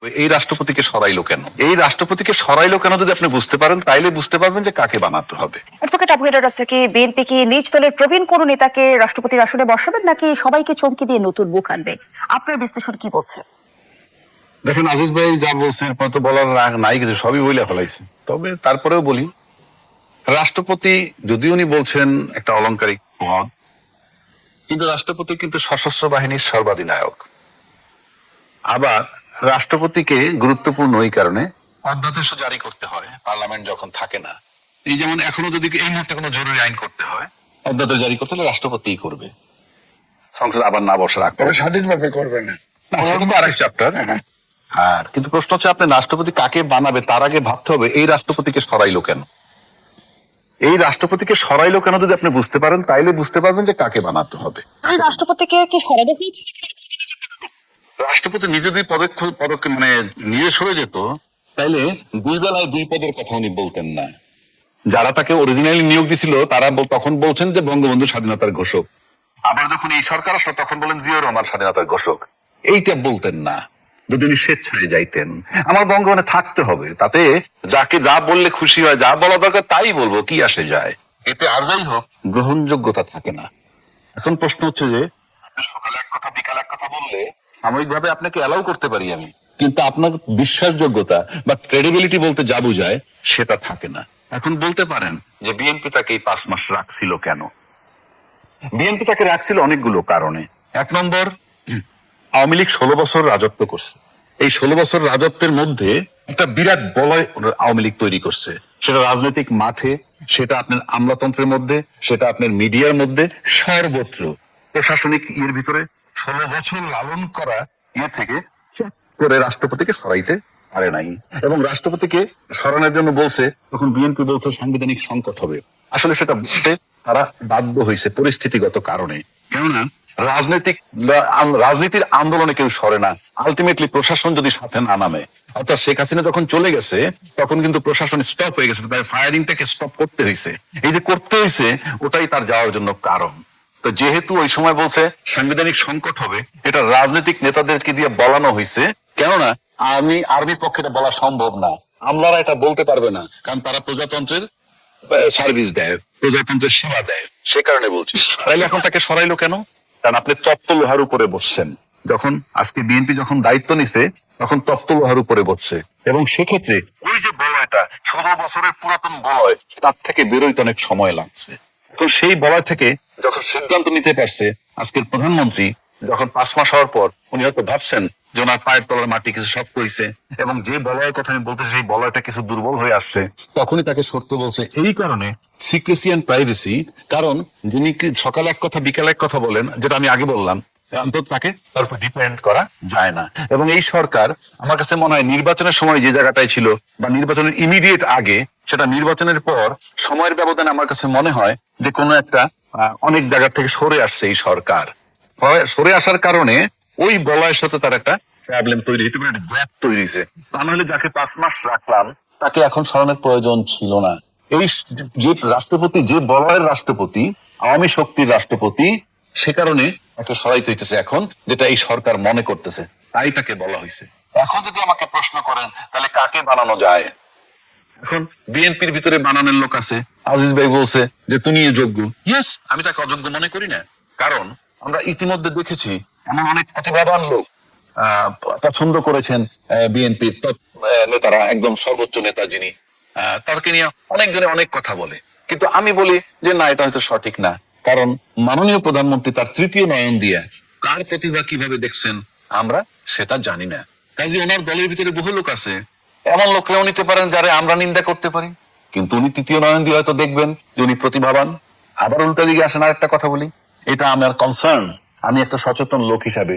এই রাষ্ট্রপতিকে সরাইলো কেন? এই রাষ্ট্রপতিকে সরাইলো কেন যদি আপনি বুঝতে পারেন, তাইলে বুঝতে পারবেন যে কাকে বানাতে হবে। অ্যাডভোকেট আবু হেডার আছে কি বিএনপি কি নিজ দলের প্রবীণ কোন নেতাকে রাষ্ট্রপতির আসনে বসাবেন নাকি সবাইকে চমকি দিয়ে নতুন মুখ আনবে? আপনার বিশ্লেষণ কি বলছে? দেখেন আজিজ ভাই যা বলছেন এরপর তো বলার নাই কিছু, সবই বলে ফেলাইছে। তবে তারপরেও বলি, রাষ্ট্রপতি যদি উনি বলছেন একটা অলংকারিক পদ, কিন্তু রাষ্ট্রপতি কিন্তু সশস্ত্র বাহিনীর সর্বাধিনায়ক। আবার রাষ্ট্রপতিকে গুরুত্বপূর্ণ এই কারণে অধ্যাদেশ জারি করতে হয় পার্লামেন্ট যখন থাকে না। এই যেমন এখনো যদি এই মুহূর্তে কোনো জরুরি আইন করতে হয়, অধ্যাদেশ জারি করতে হলে রাষ্ট্রপতিই করবে, সংসদ আবার না বসার আগ তবে স্বাধীনভাবে করবে না। আরেক চ্যাপ্টার। আর কিন্তু প্রশ্ন হচ্ছে আপনি রাষ্ট্রপতি কাকে বানাবে তার আগে ভাবতে হবে এই রাষ্ট্রপতিকে সরাইলো কেন। এই রাষ্ট্রপতিকে সরাইলো কেন যদি আপনি বুঝতে পারেন, তাইলে বুঝতে পারবেন যে কাকে বানাতে হবে। এই রাষ্ট্রপতিকে কি সরানো হয়েছে? রাষ্ট্রপতি নিজে যদি পদক্ষেপ মানে নিজে সরে যেত, তাইলে দুই বেলায় দুই পদের কথা উনি বলতেন না। যারা তাকে অরিজিনালি নিয়োগ দিছিল তারা তখন বলছেন যে বঙ্গবন্ধু স্বাধীনতার ঘোষক, আবার যখন এই সরকার আসলো তখন বলেন জিয়াউর রহমান স্বাধীনতার ঘোষক। এইটা বলতেন না যদি উনি স্বেচ্ছায় যাইতেন। আমার বঙ্গবন্ধে থাকতে হবে, তাতে যাকে যা বললে খুশি হয়, যা বলা দরকার তাই বলবো, কি আসে যায় এতে। আর যাই হোক, গ্রহণযোগ্যতা থাকে না। এখন প্রশ্ন হচ্ছে যে সকালে এক কথা বিকালে এক কথা বললে সাময়িকভাবে আপনাকে অ্যালাউ করতে পারি আমি, কিন্তু আপনার বিশ্বাসযোগ্যতা বা ক্রেডিবিলিটি বলতে যা বুঝায় সেটা থাকে না। এখন বলতে পারেন যে বিএনপি তাকে এই 5 মাস রাখছিল কেন? বিএনপি তাকে রাখছিল অনেকগুলো কারণে। এক নম্বর, আওয়ামী লীগ 16 বছর রাজত্ব করছে। এই 16 বছর রাজত্বের মধ্যে একটা বিরাট বলয় আওয়ামী লীগ তৈরি করছে, সেটা রাজনৈতিক মাঠে, সেটা আপনার আমলাতন্ত্রের মধ্যে, সেটা আপনার মিডিয়ার মধ্যে, সর্বত্র প্রশাসনিক ইয়ের ভিতরে 16 বছর লালন করা ইয়ে থেকে চট করে রাষ্ট্রপতিকে সরাইতে পারে নাই। এবং রাষ্ট্রপতিকে সরানোর জন্য বলছে, তখন বিএনপি বলছে সাংবিধানিক সংকট হবে। আসলে সেটা বুঝতে তারা বাধ্য হয়েছে পরিস্থিতিগত কারণে। কেননা রাজনীতির আন্দোলনে কেউ সরে না, আলটিমেটলি প্রশাসন যদি সাথে না নামে। অর্থাৎ শেখ হাসিনা যখন চলে গেছে তখন কিন্তু প্রশাসন স্টপ হয়ে গেছে, তাই ফায়ারিংটাকে স্টপ করতে হয়েছে। এই যে করতে হয়েছে ওটাই তার যাওয়ার জন্য কারণ। তো যেহেতু ওই সময় বলছে সাংবিধানিক সংকট হবে, এটা রাজনৈতিক নেতাদেরকে দিয়ে বলানো হয়েছে। কেননা আর্মি পক্ষে এটা বলা সম্ভব না, আমলারা এটা বলতে পারবে না, কারণ তারা প্রজাতন্ত্রের সার্ভিস দেয়, প্রজাতন্ত্রের সেবা দেয়, সে কারণে বলছি। তাইলে এখন তাকে সরাইলো কেন? কারণ আপনি তপ্ত লোহার উপরে বসছেন। যখন আজকে বিএনপি যখন দায়িত্ব নিছে তখন তপ্ত লোহার উপরে বসছে, এবং সেক্ষেত্রে ওই যে বলয়টা 16 বছরের পুরাতন বলয়, তার থেকে বেরোইতে অনেক সময় লাগছে। তো সেই বলয় থেকে যখন সিদ্ধান্ত নিতে পারছে আজকের প্রধানমন্ত্রী, যখন 5 মাস হওয়ার পর উনি হয়তো ভাবছেন যে ওনার পায়ের তলার মাটি কিছু শক্ত হয়েছে, এবং যে বলয়ের কথা আমি বলতে সেই বলয়টা কিছু দুর্বল হয়ে আসছে, তখনই তাকে সরতে বলছে। এই কারণে সিক্রেসি এন্ড প্রাইভেসি, কারণ যিনি সকালে এক কথা বিকালে এক কথা বলেন, যেটা আমি আগে বললাম, অন্তত তাকে তার উপর ডিপেন্ড করা যায় না। এবং এই সরকার আমার কাছে মনে হয় নির্বাচনের সময় যে জায়গাটায় ছিল, বা নির্বাচনের ইমিডিয়েট আগে, সেটা নির্বাচনের পর সময়ের ব্যবধানে আমার কাছে মনে হয় যে কোনো একটা অনেক জায়গা থেকে সরে আসছে এই সরকার। সরে আসার কারণে ওই বলয়ের সাথে তার একটা প্রবলেম তৈরি হইতে পারে, গ্যাপ তৈরি হয়েছে। তা নাহলে যাকে 5 মাস রাখলাম তাকে এখন সরানোর প্রয়োজন ছিল না। এই যে রাষ্ট্রপতি, যে বলয়ের রাষ্ট্রপতি, আওয়ামী শক্তির রাষ্ট্রপতি, সে কারণে তাকে সরাইতে হইতেছে এখন, যেটা এই সরকার মনে করতেছে, তাই তাকে বলা হয়েছে। এখন যদি আমাকে প্রশ্ন করেন তাহলে কাকে বানানো যায়, এখন বিএনপির ভিতরে বানানোর লোক আছে। আজিজ ভাই বলছে যে তুমি যোগ্য। ইয়েস, আমি তাকে অযোগ্য মনে করি না, কারণ আমরা ইতিমধ্যে দেখেছি এমন অনেক প্রতিভাবান লোক পছন্দ করেছেন বিএনপির নেতারা, একদম সর্বোচ্চ নেতা যিনি, তাকে নিয়ে অনেকজনে অনেক কথা বলে। কিন্তু আমি বলি যে না, এটা হয়তো সঠিক না, কারণ মাননীয় প্রধানমন্ত্রী তার তৃতীয় নয়ন দিয়ে কার প্রতিভা কিভাবে দেখছেন আমরা সেটা জানি না। কাজে ওনার দলের ভিতরে বহু লোক আছে, এমন লোকরাও নিতে পারেন যারা আমরা নিন্দা করতে পারি, কিন্তু উনি তৃতীয় নয়ন দিয়ে হয়তো দেখবেন যে উনি প্রতিভাবান। আবার উল্টা দিকে আসেন, আরেকটা কথা বলি, এটা আমার কনসার্ন। আমি একটা সচেতন লোক হিসাবে,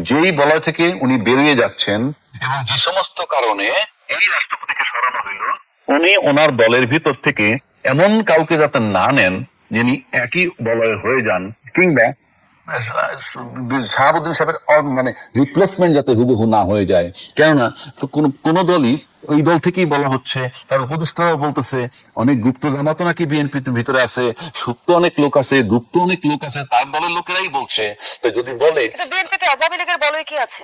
যেই বলয় থেকে উনি বেরিয়ে যাচ্ছেন এবং যে সমস্ত কারণে এই রাষ্ট্রপতিকে সরানো হইল, উনি ওনার দলের ভিতর থেকে এমন কাউকে যাতে না নেন যিনি একই বলয় হয়ে যান, কিংবা শাহাবুদ্দিন সাহেবের মানে রিপ্লেসমেন্ট যাতে হুবহু না হয়ে যায়। কেননা কোন দলই, ওই দল থেকেই বলা হচ্ছে, তার উপদেষ্টারাও বলতেছে অনেক গুপ্ত জামাতো নাকি বিএনপির ভিতরে আছে, সুপ্ত অনেক লোক আছে, গুপ্ত অনেক লোক আছে, তার দলের লোকেরাই বলছে। তো যদি বলে বিএনপিতে আওয়ামী লীগের বলয় কি আছে?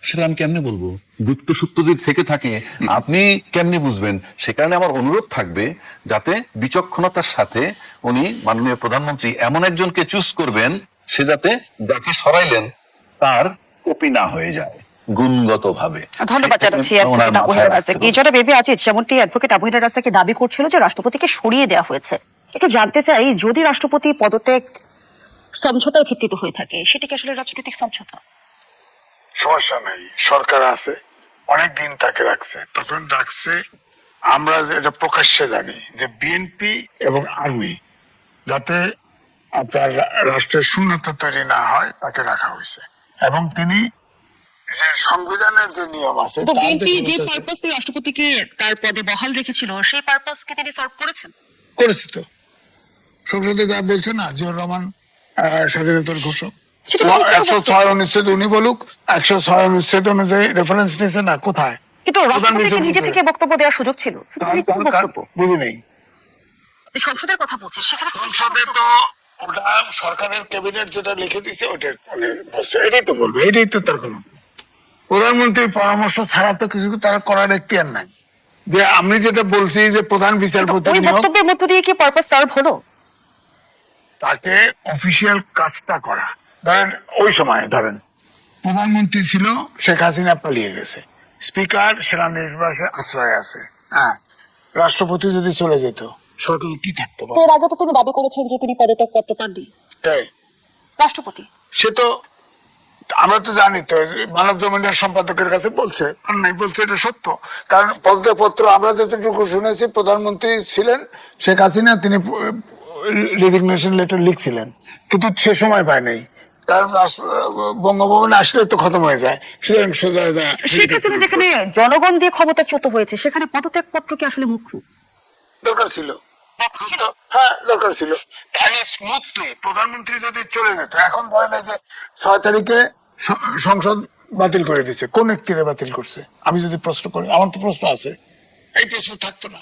সেটা আমি কেমনে বলবো? গুপ্ত সূত্র যদি থেকে থাকে আপনি কেমনে বুঝবেন? সে কারণে আমার অনুরোধ থাকবে যাতে বিচক্ষণতার সাথে উনি মাননীয় প্রধানমন্ত্রী এমন একজনকে চুজ করবেন, সে যাতে যাকে সরাইলেন তার কপি না হয়ে যায় গুণগত ভাবে। ধন্যবাদ জানাচ্ছি অ্যাডভোকেট আবু হেলাল রাজ্জাক। এই জন্য বেবি আজিজ যেমনটি অ্যাডভোকেট আবু হেলাল রাজ্জাক দাবি করছিল যে রাষ্ট্রপতিকে সরিয়ে দেওয়া হয়েছে, একটু জানতে চাই যদি রাষ্ট্রপতি পদত্যাগ সমঝোতার ভিত্তিতে হয়ে থাকে সেটা কি আসলে রাজনৈতিক সমঝোতা? সমস্যা নেই, সরকার আছে, অনেক দিন তাকে রাখছে, তখন রাখছে। আমরা এটা প্রকাশ্যে জানি যে বিএনপি এবং আর্মি যাতে আপনার রাষ্ট্রের শূন্যতা তৈরি না হয় তাকে রাখা হয়েছে, এবং তিনি যে সংবিধানের যে নিয়ম আছে তো তার বিএনপি যে যে পারপাস দিয়ে রাষ্ট্রপতিকে তার পদে বহাল রেখেছিল সেই পারপাসকে তিনি সার্ভ করেছেন। করেছে তো সংসদে যা বলছে না, জিয়াউর রহমান স্বাধীনতার ঘোষক, সেটা তো অন্তর্ভুক্ত। 106 অনুচ্ছেদ উনি বলুক, 106 অনুচ্ছেদ অনুযায়ী রেফারেন্স নিয়েছে না, কোথায়? কিন্তু প্রধান রাষ্ট্রপতিকে বিচারপতি। নিজে থেকে বক্তব্য দেওয়ার সুযোগ ছিল, শুধু তিনি কোনো বক্তব্য বুঝি নেই। এই সংসদের কথা বলছে সেখানে সংসদে তো ওটা সরকারের ক্যাবিনেট যেটা লিখে দিছে ওটা মানে বলছে, এটাই তো বলবে, এটাই তো তার কোনো। প্রধানমন্ত্রীর পরামর্শ ছাড়া তো কিছু তারা করার এখতিয়ার নাই। যে আমি যেটা বলছি যে প্রধান বিচারপতি ওই নিয়োগ, বক্তব্যের মধ্য দিয়ে কি পারপাস সার্ভ হলো? তাকে অফিসিয়াল কাজটা করা। ধরেন ওই সময় ধরেন প্রধানমন্ত্রী ছিল, শেখ হাসিনা পালিয়ে গেছে, স্পিকার সেনা নির্বাসে আশ্রয় আছে, হ্যাঁ, রাষ্ট্রপতি যদি চলে যেত সরকার কি থাকতো? তো এর আগে তো তিনি দাবি করেছেন যে তিনি পদত্যাগ পত্র পাননি তাই রাষ্ট্রপতি। সে তো আমরা তো জানি তো, মানব জমিনের সম্পাদকের কাছে বলছে আর নাই, বলছে এটা সত্য। কারণ পদত্যাগপত্র আমরা যতটুকু শুনেছি, প্রধানমন্ত্রী ছিলেন শেখ হাসিনা, তিনি রেজিগনেশন লেটার লিখছিলেন, কিন্তু সে সময় পায় নাই। তার বঙ্গভবনে আসলে তো খতম হয়ে যায়, সুতরাং সোজা যায়। শেখ হাসিনা যেখানে জনগণ দিয়ে ক্ষমতাচ্যুত হয়েছে সেখানে পদত্যাগ পত্র কি আসলে মুখ্য? দরকার ছিল, হ্যাঁ দরকার ছিল। তাহলে স্মুথলি প্রধানমন্ত্রী যদি চলে যেত, এখন ধরেন এই যে 6 তারিখে সংসদ বাতিল করে দিচ্ছে, কোন একটিরে বাতিল করছে? আমি যদি প্রশ্ন করি, আমার তো প্রশ্ন আছে, এই প্রশ্ন থাকতো না।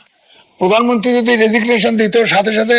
প্রধানমন্ত্রী যদি রেজিগনেশন দিত সাথে সাথে